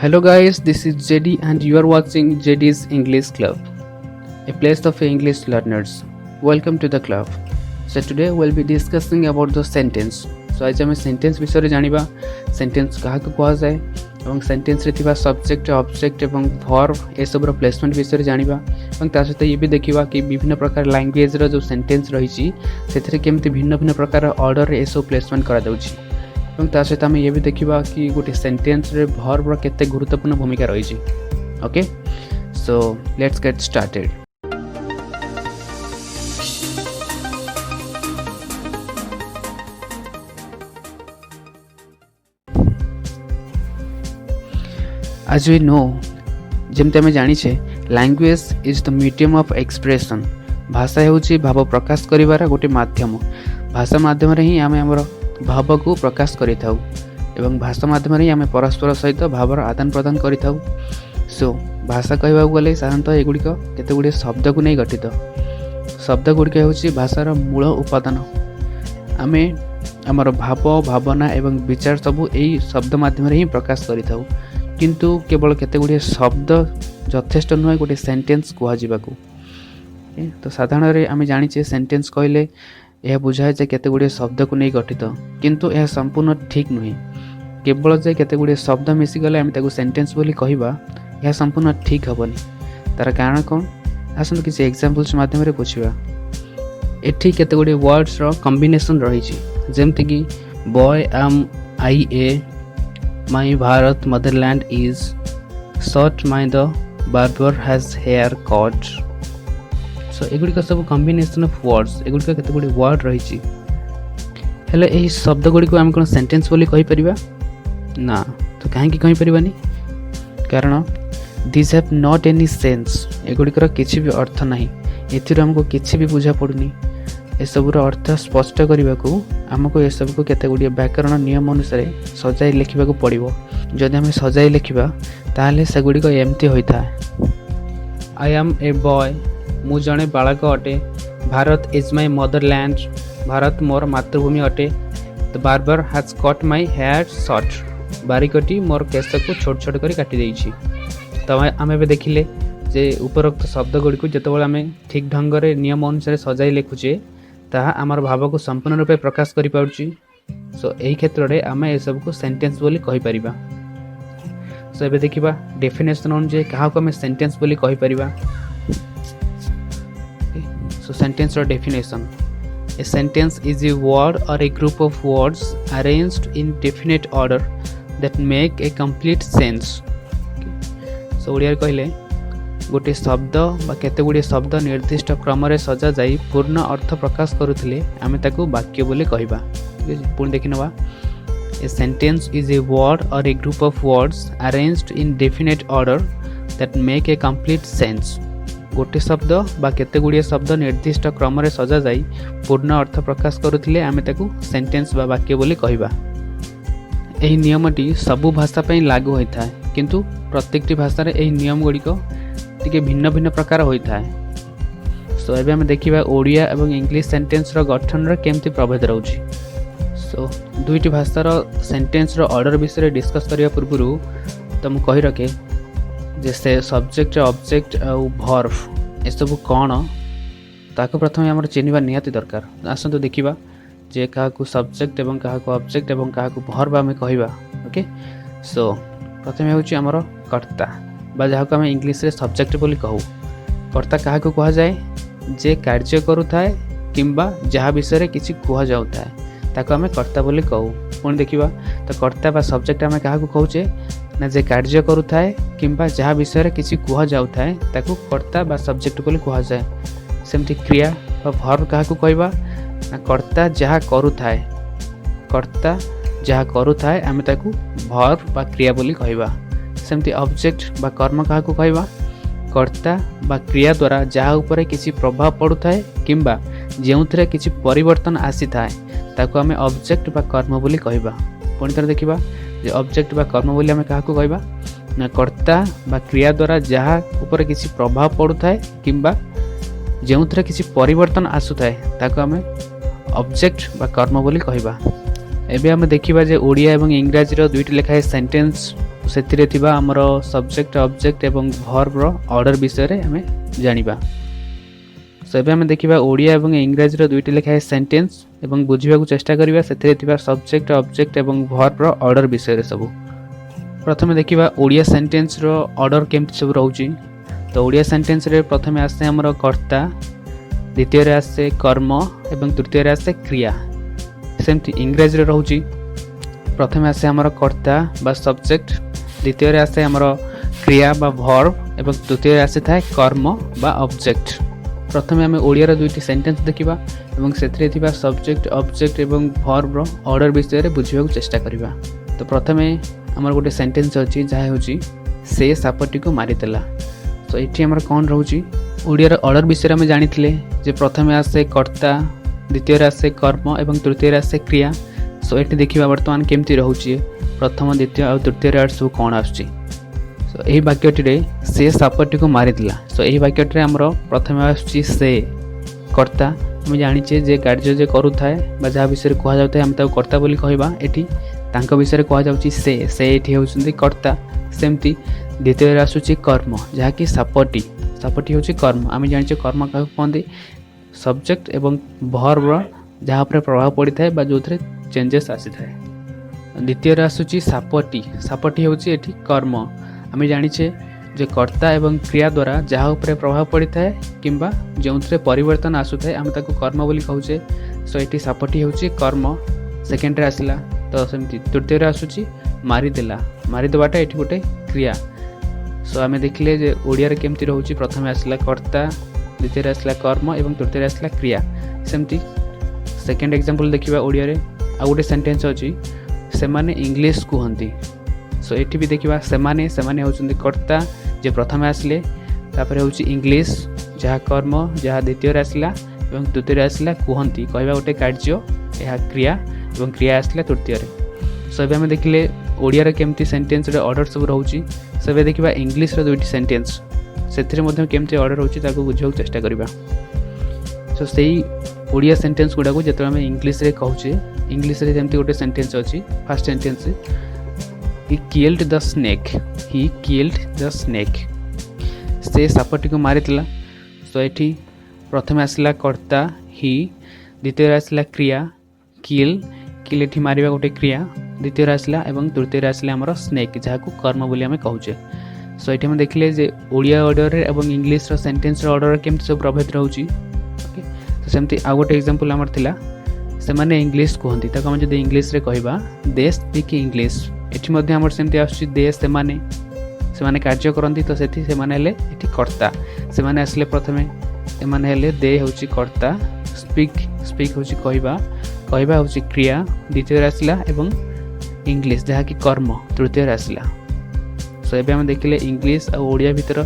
Hello guys, this is JD and you are watching JD's English Club, a place of English learners. Welcome to the club. So today we'll be discussing about the sentence. So आज आम sentence विषय जानिबा sentence क्या कह जाए और sentence रे थिबा subject object एवं वर्ब ए सब प्लेसमेंट विषय जानिबा और ता सहित ये भी देखिबा कि विभिन्न प्रकार लैंग्वेज रो जो सेंटेंस रही से केमती भिन्न भिन्न प्रकार ऑर्डर ए सब प्लेसमेंट करा जाउछि और ता सहित आम ये भी देखिबा कि गोटे सेंटेंस रे वर्ब रो केते गुरुत्वपूर्ण भूमिका रही। Okay, so let's get started. As we know, जमते आम जाचे language is the medium of expression. भाषा होची भाव प्रकाश करिवार गोटे माध्यम। भाषा माध्यम रे ही आम हमर भाव को प्रकाश करि थाउ एवं भाषा माध्यम रे आम परस्पर सहित भावर आदान प्रदान करि थाउ। सो भाषा कहबा गले साधारणतः एगुड़िक केते गुड़े शब्द को नहीं गठित। शब्द गुड़िक होची भाषार मूल उपादान। आमे हमर भाव भावना एवं विचार सबू एई शब्द माध्यम रे ही प्रकाश करि थाउ, किंतु केवल केते गुड़े शब्द यथेष्ट नुहे गोटे सेंटेंस कहवाक। तो साधारण रे आम जाचे सेंटेंस कहले यह बुझाए जे केते गुड़े शब्द को नहीं गठित, किंतु यह संपूर्ण ठीक नुहे। केवल जे केते गुड़े शब्द मिसीगले आम ताकू सेंटेंस बोली कहबा यह संपूर्ण ठीक हेनी। तार कारण कौन आसतु किसी एग्जांपल्स माध्यम रे बुझिबा। एठी केते गुड़े वर्ड्स रो कॉम्बिनेशन रही जेमति कि boy am I a, my Bharat motherland is short, my the barber has hair cut. So एगुड़िक सब कॉम्बिनेशन ऑफ वर्ड्स, एगुड़िक केते गुड़े वर्ड रही हेले एही शब्द गुड़िक आम कौन सेंटेंस बोली कहि परिबा ना। तो कहीं कहि परिबानी, कारण this have not any sense. एगुड़िकर किछि भी अर्थ नहीं, एथिर हमको किछि भी बुझा पड़ुनी। एसबूर अर्थ स्पष्ट करने को आमको एसबू को केते गुड़िए व्याकरण नियम अनुसार सजाई लिखा पड़ो। जदि आम सजाई लिखा ताहले सेगुड़िक एमती होता है। आई एम ए बॉय, मु जड़े बालक अटे। Bharat is my motherland, Bharat मोर मातृभूमि अटे। The barber has cut my hair short, बारिकटी मोर केस को छोट छोट कर काटी देइछि। तो आम ए देखिले जे उपरोक्त शब्द गुड़िक जिते आम ठीक ढंग से नियम अनुसार सजाई लिखुचे ताहा आमर भाव को संपूर्ण रूपे प्रकाश करि पाउछि। सो एही क्षेत्र रे आम ए सब को सेंटेंस बोली कहि परिबा। सो एबे देखिबा डेफिनेशन अनुसार कहा को आम सेंटेंस बोली कहि परिबा। सो सेंटेंस रो definition, a sentence is a word or a group of words arranged in definite order that make a complete sense. So Odia कहले गोटे शब्द बा केते गुड़े शब्द निर्दिष्ट क्रम रे सजा जाई पूर्ण अर्थ प्रकाश करुथिले आमे ताकू वाक्य बोली कहबा। ठीक है, पुणी देखि नबा। A sentence is a word or a group of words arranged in definite order that make a complete sense. गोटे शब्द बा केते गुड़े शब्द निर्दिष्ट क्रम रे सजा जाई पूर्ण अर्थ प्रकाश करुथिले आमे ताकू सेंटेंस बा वाक्य बोली कहबा। एही नियमटी सबु भाषा पई लागू होता है, किंतु प्रत्येकटी भाषा रे एही नियम गुड़िक टिके भिन्न भिन्न प्रकार होता है। सो एबे हम देखिबा ओडिया एवं इंग्लिश सेंटेंस रो गठन रो केमती प्रभेद रहउछि। सो दुईटी भाषार सेंटेंस रो ऑर्डर विषय डिस्कस करिया पूर्वरु तो मु कहि रखे जे से सब्जेक्ट ऑब्जेक्ट आ वर्ब ए सब कोन ताको प्रथम हमर चिन्हिबा निहाती दरकार। आसंतु देखिबा जे काहा को सब्जेक्ट एवं काहा को ऑब्जेक्ट एवं काहा को वर्ब आमे कहिबा। ओके, सो प्रथम होछि हमर कर्ता बा जहाँ को आम इंग्लिश रे सब्जेक्ट बोली कहू। कर्ता क्या कह जाए जे कार्य करुए किंबा जहाँ विषय किसी कह जाए ताको आम कर्ता बोली कहू। पुणी देखिबा तो कर्ता बा सब्जेक्ट आम क्या कहूचे ना जे कार्य करुए किंबा जहाँ विषय किसी कह जाए ताको कर्ता बा सब्जेक्ट बोली कह जाए। सेमती क्रिया बा वर्ब क्या कहबा ना कर्ता जहाँ करुए, कर्ता जहाँ करुए आम ताको वर्ब बा क्रिया बोली कहबा। सेमती ऑब्जेक्ट बा कर्म क्या कहबा कर्ता बा क्रिया द्वारा जहाँ उपरे किसी प्रभाव पड़ुए किंबा जेउथरे किसी परिवर्तन आसी थाए ताको आमे ऑब्जेक्ट बा कर्म बोली कहबा। पुणी थर देखिबा जे ऑब्जेक्ट बा कर्म बोली आमे काहा को कहबा ना कर्ता बा क्रिया द्वारा जहाँ उपरे किसी प्रभाव पड़ुए किंबा जेउथरे किसी परिवर्तन आसुए ताको आमे ऑब्जेक्ट बा कर्म बोली कहबा। एबे आमे देखिबा जे ओडिया एवं इंग्राजी रो दुईटी लेखाए सेंटेंस ସେଥିରେ ଥିବା ଆମର ସବଜେକ୍ଟ ଅବଜେକ୍ଟ ଏବଂ ଭର୍ବର ଅର୍ଡ଼ର ବିଷୟରେ ଆମେ ଜାଣିବା। ସो ଏବେ ଆମେ ଦେଖିବା ଓଡ଼ିଆ ଏବଂ ଇଂରାଜୀର ଦୁଇଟି ଲେଖାଏଁ ସେଣ୍ଟେନ୍ସ ଏବଂ ବୁଝିବାକୁ ଚେଷ୍ଟା କରିବା ସେଥିରେ ଥିବା ସବଜେକ୍ଟ ଅବଜେକ୍ଟ ଏବଂ ଭର୍ବର ଅର୍ଡ଼ର ବିଷୟରେ ସବୁ। ପ୍ରଥମେ ଦେଖିବା ଓଡ଼ିଆ ସେଣ୍ଟେନ୍ସର ଅର୍ଡ଼ର କେମିତି ସବୁ ରହୁଛି। ତ ଓଡ଼ିଆ ସେଣ୍ଟେନ୍ସରେ ପ୍ରଥମେ ଆସେ ଆମର କର୍ତ୍ତା, ଦ୍ୱିତୀୟରେ ଆସେ କର୍ମ ଏବଂ ତୃତୀୟରେ ଆସେ କ୍ରିୟା। ସେମିତି ଇଂରାଜୀରେ ରହୁଛି ପ୍ରଥମେ ଆସେ ଆମର କର୍ତ୍ତା ବା ସବଜେକ୍ଟ, ଦ୍ୱିତୀୟରେ ଆସେ ଆମର କ୍ରିୟା ବା ଭର୍ବ ଏବଂ ତୃତୀୟରେ ଆସିଥାଏ କର୍ମ ବା ଅବଜେକ୍ଟ। ପ୍ରଥମେ ଆମେ ଓଡ଼ିଆର ଦୁଇଟି ସେଣ୍ଟେନ୍ସ ଦେଖିବା ଏବଂ ସେଥିରେ ଥିବା ସବଜେକ୍ଟ ଅବଜେକ୍ଟ ଏବଂ ଭର୍ବର ଅର୍ଡ଼ର ବିଷୟରେ ବୁଝିବାକୁ ଚେଷ୍ଟା କରିବା। ତ ପ୍ରଥମେ ଆମର ଗୋଟେ ସେଣ୍ଟେନ୍ସ ଅଛି ଯାହା ହେଉଛି ସେ ସାପଟିକୁ ମାରିଦେଲା। ତ ଏଠି ଆମର କ'ଣ ରହୁଛି, ଓଡ଼ିଆର ଅର୍ଡ଼ର ବିଷୟରେ ଆମେ ଜାଣିଥିଲେ ଯେ ପ୍ରଥମେ ଆସେ କର୍ତ୍ତା, ଦ୍ୱିତୀୟରେ ଆସେ କର୍ମ ଏବଂ ତୃତୀୟରେ ଆସେ କ୍ରିୟା। ସୋ ଏଠି ଦେଖିବା ବର୍ତ୍ତମାନ କେମିତି ରହୁଛି, ପ୍ରଥମ ଦ୍ୱିତୀୟ ଆଉ ତୃତୀୟରେ ଆଡ଼ ସବୁ କ'ଣ ଆସୁଛି। ସୋ ଏହି ବାକ୍ୟଟିରେ ସେ ସାପଟିକୁ ମାରିଦେଲା। ସୋ ଏହି ବାକ୍ୟଟିରେ ଆମର ପ୍ରଥମେ ଆସୁଛି ସେ କର୍ତ୍ତା। ଆମେ ଜାଣିଛେ ଯେ କାର୍ଯ୍ୟ ଯେ କରୁଥାଏ ବା ଯାହା ବିଷୟରେ କୁହାଯାଉଥାଏ ଆମେ ତାକୁ କର୍ତ୍ତା ବୋଲି କହିବା। ଏଠି ତାଙ୍କ ବିଷୟରେ କୁହାଯାଉଛି ସେ ଏଠି ହେଉଛନ୍ତି କର୍ତ୍ତା। ସେମିତି ଦ୍ୱିତୀୟରେ ଆସୁଛି କର୍ମ, ଯାହାକି ସାପଟି ହେଉଛି କର୍ମ। ଆମେ ଜାଣିଛେ କର୍ମ କାହାକୁ କୁହନ୍ତି, ସବଜେକ୍ଟ ଏବଂ ଭର୍ବର ଯାହା ଉପରେ ପ୍ରଭାବ ପଡ଼ିଥାଏ ବା ଯେଉଁଥିରେ ଚେଞ୍ଜେସ୍ ଆସିଥାଏ। ଦ୍ୱିତୀୟରେ ଆସୁଛି ସାପଟି ହେଉଛି ଏଠି କର୍ମ। ଆମେ ଜାଣିଛେ ଯେ କର୍ତ୍ତା ଏବଂ କ୍ରିୟା ଦ୍ୱାରା ଯାହା ଉପରେ ପ୍ରଭାବ ପଡ଼ିଥାଏ କିମ୍ବା ଯେଉଁଥିରେ ପରିବର୍ତ୍ତନ ଆସୁଥାଏ ଆମେ ତାକୁ କର୍ମ ବୋଲି କହୁଛେ। ସୋ ଏଠି ସାପଟି ହେଉଛି କର୍ମ ସେକେଣ୍ଡରେ ଆସିଲା। ତ ସେମିତି ତୃତୀୟରେ ଆସୁଛି ମାରିଦେବାଟା ଏଠି ଗୋଟେ କ୍ରିୟା। ସୋ ଆମେ ଦେଖିଲେ ଯେ ଓଡ଼ିଆରେ କେମିତି ରହୁଛି, ପ୍ରଥମେ ଆସିଲା କର୍ତ୍ତା, ଦ୍ୱିତୀୟରେ ଆସିଲା କର୍ମ ଏବଂ ତୃତୀୟରେ ଆସିଲା କ୍ରିୟା। ସେମିତି ସେକେଣ୍ଡ ଏକ୍ଜାମ୍ପଲ୍ ଦେଖିବା ଓଡ଼ିଆରେ ଆଉ ଗୋଟେ ସେଣ୍ଟେନ୍ସ ଅଛି ସେମାନେ ଇଂଲିଶ କୁହନ୍ତି। ସୋ ଏଠି ବି ଦେଖିବା ସେମାନେ ହେଉଛନ୍ତି କର୍ତ୍ତା ଯେ ପ୍ରଥମେ ଆସିଲେ, ତାପରେ ହେଉଛି ଇଂଲିଶ ଯାହା କର୍ମ ଯାହା ଦ୍ୱିତୀୟରେ ଆସିଲା ଏବଂ ତୃତୀୟରେ ଆସିଲା କୁହନ୍ତି, କହିବା ଗୋଟେ କାର୍ଯ୍ୟ, ଏହା କ୍ରିୟା ଏବଂ କ୍ରିୟା ଆସିଲା ତୃତୀୟରେ। ସୋ ଏବେ ଆମେ ଦେଖିଲେ ଓଡ଼ିଆରେ କେମିତି ସେଣ୍ଟେନ୍ସର ଅର୍ଡ଼ର ସବୁ ରହୁଛି। ସୋ ଏବେ ଦେଖିବା ଇଂଲିଶର ଦୁଇଟି ସେଣ୍ଟେନ୍ସ, ସେଥିରେ ମଧ୍ୟ କେମିତି ଅର୍ଡ଼ର ରହୁଛି ତାକୁ ବୁଝିବାକୁ ଚେଷ୍ଟା କରିବା। ସୋ ସେଇ ଓଡ଼ିଆ ସେଣ୍ଟେନ୍ସ ଗୁଡ଼ାକୁ ଯେତେବେଳେ ଆମେ ଇଂଲିଶରେ କହୁଛେ, ଇଂଲିଶରେ ଯେମିତି ଗୋଟେ ସେଣ୍ଟେନ୍ସ ଅଛି, ଫାର୍ଷ୍ଟ ସେଣ୍ଟେନ୍ସ ହି କିଲ୍ଡ ଦ ସ୍ନେକ୍, ସେ ସାପଟିକୁ ମାରିଥିଲା। ସୋ ଏଠି ପ୍ରଥମେ ଆସିଲା କର୍ତ୍ତା ହି, ଦ୍ୱିତୀୟରେ ଆସିଲା କ୍ରିୟା କିଲ୍ ଏଠି ମାରିବା ଗୋଟେ କ୍ରିୟା, ଦ୍ୱିତୀୟରେ ଆସିଲା ଏବଂ ତୃତୀୟରେ ଆସିଲା ଆମର ସ୍ନେକ୍ ଯାହାକୁ କର୍ମ ବୋଲି ଆମେ କହୁଛେ। ସୋ ଏଠି ଆମେ ଦେଖିଲେ ଯେ ଓଡ଼ିଆ ଅର୍ଡ଼ରରେ ଏବଂ ଇଂଲିଶର ସେଣ୍ଟେନ୍ସର ଅର୍ଡ଼ର କେମିତି ସବୁ ପ୍ରଭେଦ ରହୁଛି। ଓକେ, ତ ସେମିତି ଆଉ ଗୋଟେ ଏକ୍ଜାମ୍ପଲ୍ ଆମର ଥିଲା ସେମାନେ ଇଂଲିଶ କୁହନ୍ତି, ତାକୁ ଆମେ ଯଦି ଇଂଲିଶରେ କହିବା ଦେ ସ୍ପିକ୍ ଇଂଲିଶ। ଏଠି ମଧ୍ୟ ଆମର ସେମିତି ଆସୁଛି ଦେ ସେମାନେ କାର୍ଯ୍ୟ କରନ୍ତି। ତ ସେଠି ସେମାନେ ହେଲେ ଏଠି କର୍ତ୍ତା, ସେମାନେ ଆସିଲେ ପ୍ରଥମେ, ଏମାନେ ହେଲେ ଦେ ହେଉଛି କର୍ତ୍ତା, ସ୍ପିକ୍ ହେଉଛି କହିବା ହେଉଛି କ୍ରିୟା ଦ୍ୱିତୀୟରେ ଆସିଲା ଏବଂ ଇଂଲିଶ ଯାହାକି କର୍ମ ତୃତୀୟରେ ଆସିଲା। ସୋ ଏବେ ଆମେ ଦେଖିଲେ ଇଂଲିଶ ଆଉ ଓଡ଼ିଆ ଭିତର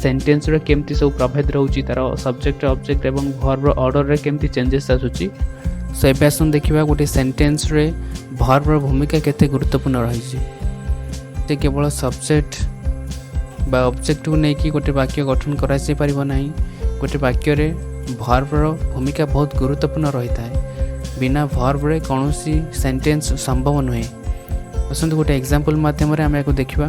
ସେଣ୍ଟେନ୍ସର କେମିତି ସବୁ ପ୍ରଭେଦ ରହୁଛି, ତା'ର ସବଜେକ୍ଟ ଅବଜେକ୍ଟ ଏବଂ ଭର୍ବର ଅର୍ଡ଼ରରେ କେମିତି ଚେଞ୍ଜେସ୍ ଆସୁଛି। ସୋ ଏବେ ଆସନ୍ତୁ ଦେଖିବା ଗୋଟେ ସେଣ୍ଟେନ୍ସରେ ଭର୍ବର ଭୂମିକା କେତେ ଗୁରୁତ୍ୱପୂର୍ଣ୍ଣ ରହିଛି। ସେ କେବଳ ସବଜେକ୍ଟ ବା ଅବଜେକ୍ଟକୁ ନେଇକି ଗୋଟେ ବାକ୍ୟ ଗଠନ କରାଯାଇପାରିବ ନାହିଁ। ଗୋଟେ ବାକ୍ୟରେ ଭର୍ବର ଭୂମିକା ବହୁତ ଗୁରୁତ୍ୱପୂର୍ଣ୍ଣ ରହିଥାଏ। ବିନା ଭର୍ବରେ କୌଣସି ସେଣ୍ଟେନ୍ସ ସମ୍ଭବ ନୁହେଁ। ଆସନ୍ତୁ ଗୋଟେ ଏକ୍ଜାମ୍ପଲ୍ ମାଧ୍ୟମରେ ଆମେ ଏହାକୁ ଦେଖିବା।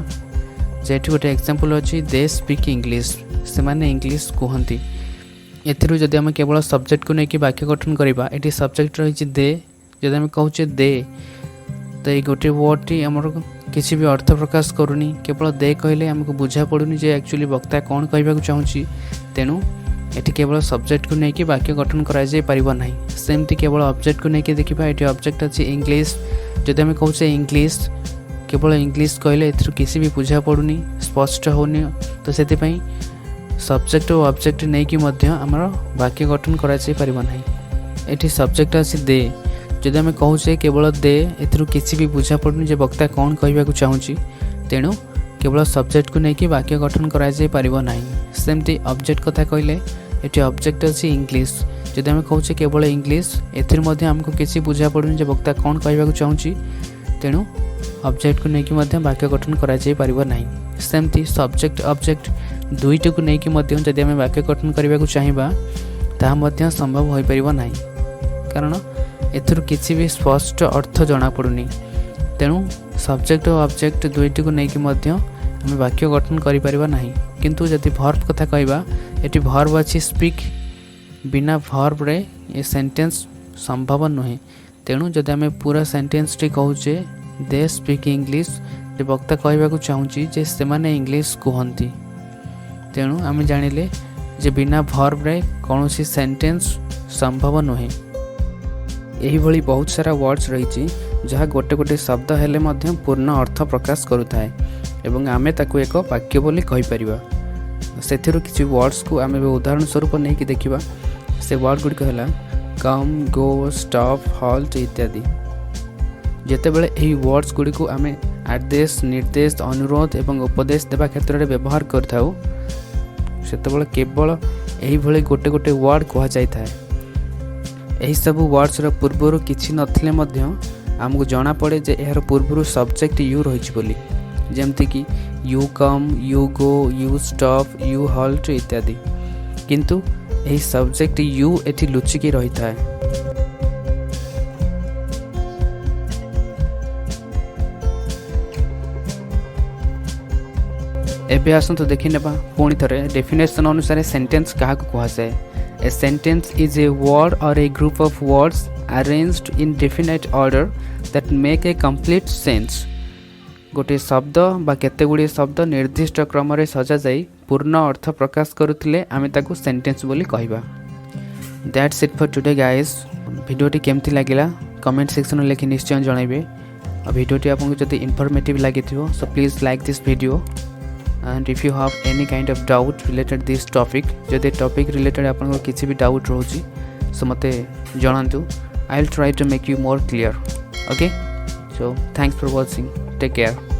ଯେଠି ଗୋଟେ ଏକ୍ଜାମ୍ପଲ୍ ଅଛି ଦେ ସ୍ପିକ୍ ଇଂଲିଶ, ସେମାନେ ଇଂଲିଶ କୁହନ୍ତି। ଏଥିରୁ ଯଦି ଆମେ କେବଳ ସବଜେକ୍ଟକୁ ନେଇକି ବାକ୍ୟ ଗଠନ କରିବା, ଏଠି ସବଜେକ୍ଟ ରହିଛି ଦେ। ଯଦି ଆମେ କହୁଛେ ଦେ, ତ ଏଇ ଗୋଟିଏ ୱାର୍ଡ଼ଟି ଆମର କିଛି ବି ଅର୍ଥ ପ୍ରକାଶ କରୁନି, କେବଳ ଦେ କହିଲେ ଆମକୁ ବୁଝା ପଡ଼ୁନି ଯେ ଆକ୍ଚୁଆଲି ବକ୍ତା କ'ଣ କହିବାକୁ ଚାହୁଁଛି। ତେଣୁ ଏଠି କେବଳ ସବଜେକ୍ଟକୁ ନେଇକି ବାକ୍ୟ ଗଠନ କରାଯାଇପାରିବ ନାହିଁ। ସେମିତି କେବଳ ଅବଜେକ୍ଟକୁ ନେଇକି ଦେଖିବା, ଏଠି ଅବଜେକ୍ଟ ଅଛି ଇଂଲିଶ। ଯଦି ଆମେ କହୁଛେ ଇଂଲିଶ, କେବଳ ଇଂଲିଶ କହିଲେ ଏଥିରୁ କିଛି ବି ବୁଝା ପଡ଼ୁନି, ସ୍ପଷ୍ଟ ହେଉନି। ତ ସେଥିପାଇଁ ସବଜେକ୍ଟ ଓ ଅବଜେକ୍ଟ ନେଇକି ମଧ୍ୟ ଆମର ବାକ୍ୟ ଗଠନ କରାଯାଇପାରିବ ନାହିଁ। ଏଠି ସବଜେକ୍ଟ ଅଛି ଦେ, ଯଦି ଆମେ କହୁଛେ କେବଳ ଦେ, ଏଥିରୁ କିଛି ବି ବୁଝା ପଡ଼ୁନି ଯେ ବକ୍ତା କ'ଣ କହିବାକୁ ଚାହୁଁଛି। ତେଣୁ କେବଳ ସବଜେକ୍ଟକୁ ନେଇକି ବାକ୍ୟ ଗଠନ କରାଯାଇପାରିବ ନାହିଁ। ସେମିତି ଅବଜେକ୍ଟ କଥା କହିଲେ ଏଠି ଅବଜେକ୍ଟ ଅଛି ଇଂଲିଶ, ଯଦି ଆମେ କହୁଛେ କେବଳ ଇଂଲିଶ, ଏଥିରୁ ମଧ୍ୟ ଆମକୁ କିଛି ବୁଝା ପଡ଼ୁନି ଯେ ବକ୍ତା କ'ଣ କହିବାକୁ ଚାହୁଁଛି। ତେଣୁ ଅବଜେକ୍ଟକୁ ନେଇକି ମଧ୍ୟ ବାକ୍ୟ ଗଠନ କରାଯାଇପାରିବ ନାହିଁ। ସେମିତି ସବଜେକ୍ଟ ଅବଜେକ୍ଟ ଦୁଇଟିକୁ ନେଇକି ମଧ୍ୟ ଯଦି ଆମେ ବାକ୍ୟ ଗଠନ କରିବାକୁ ଚାହିଁବା, ତାହା ମଧ୍ୟ ସମ୍ଭବ ହୋଇପାରିବ ନାହିଁ, କାରଣ ଏଥିରୁ କିଛି ବି ସ୍ପଷ୍ଟ ଅର୍ଥ ଜଣାପଡ଼ୁନି। ତେଣୁ सब्जेक्ट और ऑब्जेक्ट दुईटी को नहीं कि आम वाक्य गठन करिपरिबा नाही। किंतु जदि भर्ब कथा कहबा एटी भर्ब अछि स्पीक, बिना भर्ब रे ये सेंटेंस संभव नुहे। तेणु जदि आम पूरा सेंटेंस टी कहूचे दे स्पीक इंग्लिश, जे वक्ता कहबाकू चाहूँची जे सेमाने इंग्लिश कहती। तेणु आम जानिले जे बिना भर्ब रे कौनसी सेंटेंस संभव नुहे। यही भली बहुत सारा वर्ड्स रही जहाँ गोटे गोटे शब्द हेले मध्य पूर्ण अर्थ प्रकाश करुଥାଏ एवं आमे ताकू एक वाक्य बोली कहि परिबा। सेथिरु किछि वर्ड्स को आमे उदाहरण स्वरूप नहीं कि देखिबा। से वर्ड गुडी कहला कम, गो, स्टॉप, हॉल्ट इत्यादि। जेतेबेले एही वर्ड्स गुडी को आमे आदेश, निर्देश, अनुरोध एवं उपदेश देवा क्षेत्र में व्यवहार करथाउ सेतेबेले केवल एही भली गोटे गोटे वर्ड कहा जाय थाए। एही सब वर्ड्स रो पूर्वरु किछि नथिले मध्य आमको जना पड़े जे यार पूर्वरु सब्जेक्ट यू रही बोली, जेमती कि you come, you go, you stop, you halt इत्यादि। किंतु यही सब्जेक्ट यू एठी लुचिकी रही थाए। एबे आसंतु देखि नेबा पुणी थरे डेफिनेशन अनुसार सेंटेंस कहा को कहा जाए। A sentence is a word or a group of words arranged in definite order that make a complete sense. गोटे शब्द बा केते गुडी शब्द निर्दिष्ट क्रम रे सजा जाई पूर्ण अर्थ प्रकाश करुथिले आमे ताकू सेंटेंस बोली कहबा। That's it for today guys. वीडियोटी केमती लागिला कमेंट सेक्शन में लिखि निश्चय जणाइबे। वीडियोटी आपको जदि इन्फॉर्मेटिव लागिथिबो so please like this video and if you have any kind of doubt related this topic, जदि टॉपिक रिलेटेड आपन किसी भी डाउट रोची सो मते जणांतु। I will try to make you more clear. Okay, so thanks for watching, take care.